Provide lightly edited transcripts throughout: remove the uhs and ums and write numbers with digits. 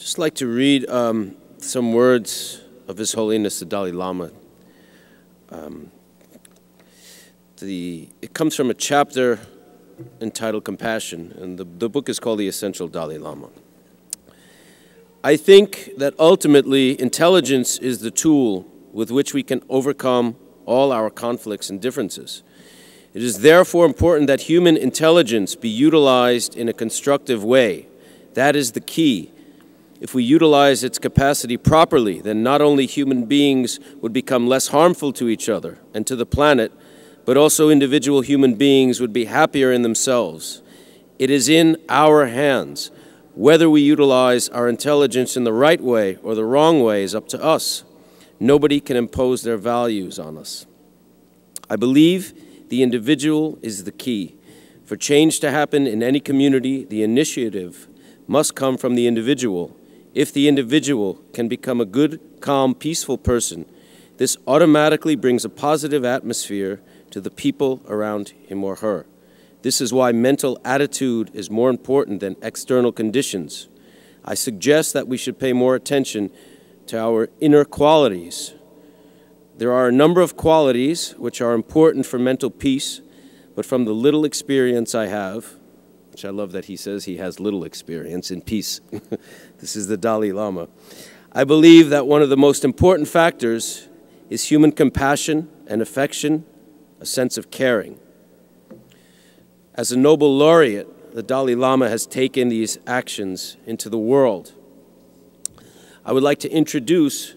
Just like to read some words of His Holiness the Dalai Lama. It comes from a chapter entitled Compassion, and the book is called The Essential Dalai Lama. I think that ultimately intelligence is the tool with which we can overcome all our conflicts and differences. It is therefore important that human intelligence be utilized in a constructive way. That is the key. If we utilize its capacity properly, then not only human beings would become less harmful to each other and to the planet, but also individual human beings would be happier in themselves. It is in our hands. Whether we utilize our intelligence in the right way or the wrong way is up to us. Nobody can impose their values on us. I believe the individual is the key. For change to happen in any community, the initiative must come from the individual. If the individual can become a good, calm, peaceful person, this automatically brings a positive atmosphere to the people around him or her. This is why mental attitude is more important than external conditions. I suggest that we should pay more attention to our inner qualities. There are a number of qualities which are important for mental peace, but from the little experience I have, which I love that he says he has little experience in peace. This is the Dalai Lama. I believe that one of the most important factors is human compassion and affection, a sense of caring. As a Nobel laureate, the Dalai Lama has taken these actions into the world. I would like to introduce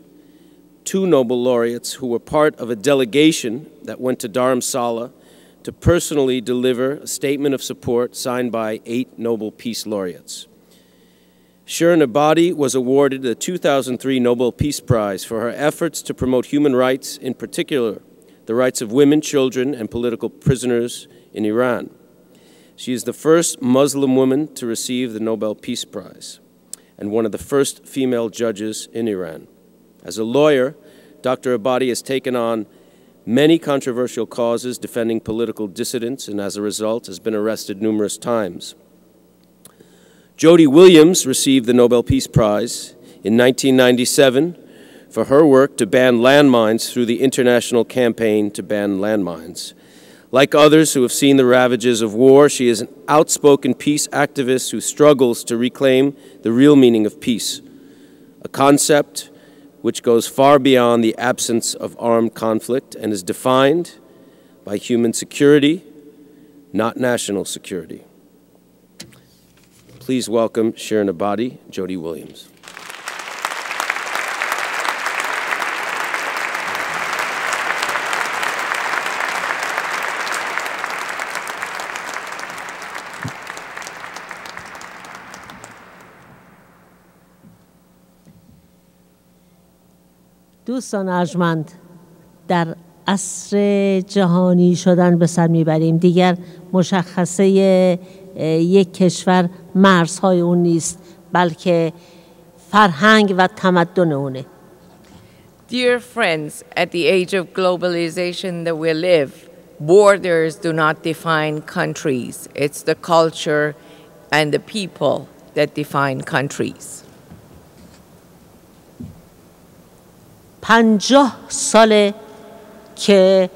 two Nobel laureates who were part of a delegation that went to Dharamsala to personally deliver a statement of support signed by 8 Nobel Peace Laureates. Shirin Ebadi was awarded the 2003 Nobel Peace Prize for her efforts to promote human rights, in particular the rights of women, children, and political prisoners in Iran. She is the first Muslim woman to receive the Nobel Peace Prize and one of the first female judges in Iran. As a lawyer, Dr. Ebadi has taken on many controversial causes defending political dissidents and as a result has been arrested numerous times. Jody Williams received the Nobel Peace Prize in 1997 for her work to ban landmines through the international campaign to ban landmines. Like others who have seen the ravages of war, she is an outspoken peace activist who struggles to reclaim the real meaning of peace, a concept which goes far beyond the absence of armed conflict and is defined by human security, not national security. Please welcome Shirin Ebadi, Jody Williams. دوستان ارجمند، در عصر جهانی شدن به سر میبریم. دیگر مشخصه یک کشور مرزهای اون نیست، بلکه فرهنگ و تمدن اونه. Dear friends, at the age of globalization that we live, borders do not define countries. It's the culture and the people that define countries. 50 ساله که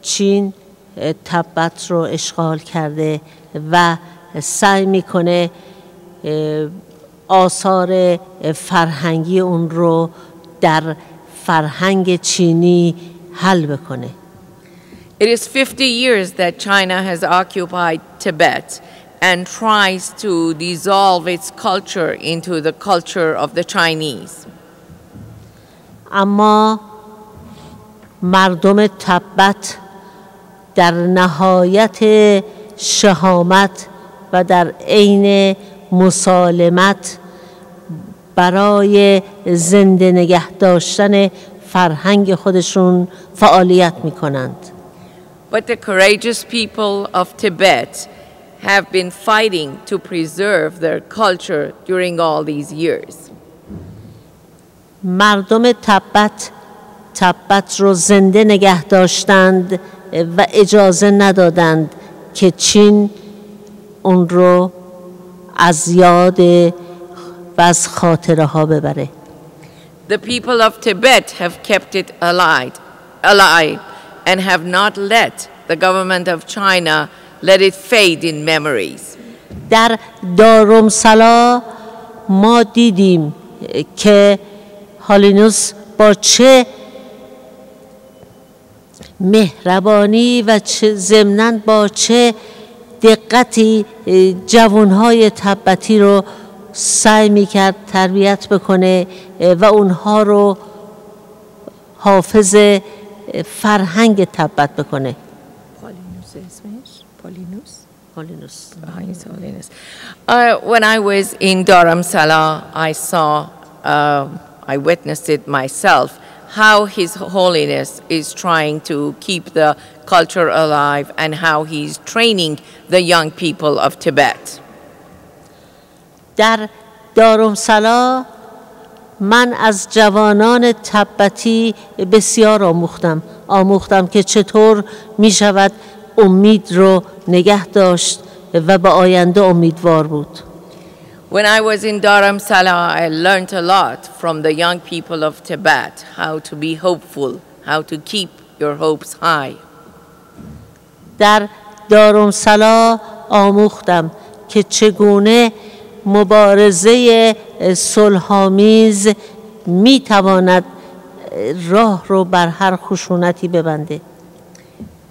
چین تبت رو اشغال کرده و سعی میکنه آثار فرهنگی اون رو در فرهنگ چینی حل بکنه. It is 50 years that China has occupied Tibet and tries to dissolve its culture into the culture of the Chinese. اما مردم تبت در نهایت شهامت و در عین مسالمت برای زنده نگه داشتن فرهنگ خودشون فعالیت میکنند. But the courageous people of Tibet have been fighting to preserve their culture during all these years. مردم تبت رو زنده نگه داشتند و اجازه ندادند که چین اون رو از یاد و از خاطره ها ببره. The people of Tibet have kept it alive and have not let the government of China let it fade in memories. در دارالسلا ما دیدیم که هالینوس با چه مهربانی و ضمناً با چه دقتی جوانهای تبتی رو سعی میکرد تربیت بکنه و اونها رو حافظ فرهنگ تبت بکنه. Paulinus اسمش؟ هالینوس. When I was in Dharamsala, I witnessed it myself, how His Holiness is trying to keep the culture alive and how he's training the young people of Tibet. در دارالسلا من از جوانان تبتی بسیار آموختم که چطور می شود امید رو نگه داشت و به آینده امیدوار بود. When I was in Dharamsala, I learned a lot from the young people of Tibet, how to be hopeful, how to keep your hopes high. در دارالسلا آموختم که چگونه مبارزه صلح‌آمیز می تواند راه رو بر هر خشونتی ببنده.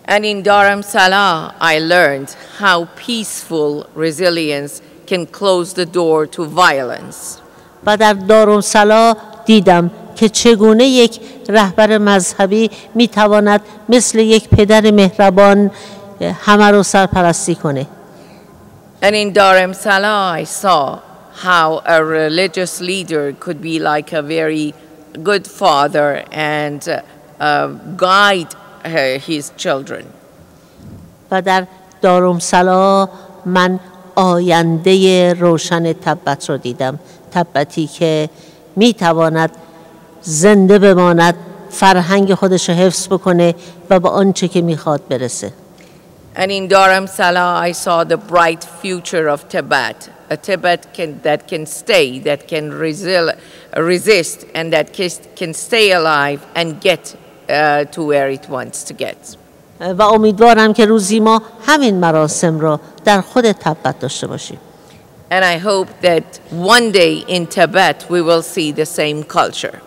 And in Dharamsala, I learned how peaceful resilience can close the door to violence. و در دارالسلا دیدم که چگونه یک رهبر مذهبی می تواند مثل یک پدر مهربان همه رو سرپرستی کنه. And in Dharamsala, I saw how a religious leader could be like a very good father and guide his children. و در دارالسلا من آینده روشن تبت رو دیدم. تبتی که می تواند زنده بماند، فرهنگ خودش رو حفظ بکنه و به آنچه که میخواد برسه. And in Dharamsala, I saw the bright future of Tibet, a Tibet that can stay, that can resist, and that can stay alive and get to where it wants to get. و امیدوارم که روزی ما همین مراسم رو در خود تبت داشته باشیم. And I hope that one day in Tibet we will see the same culture.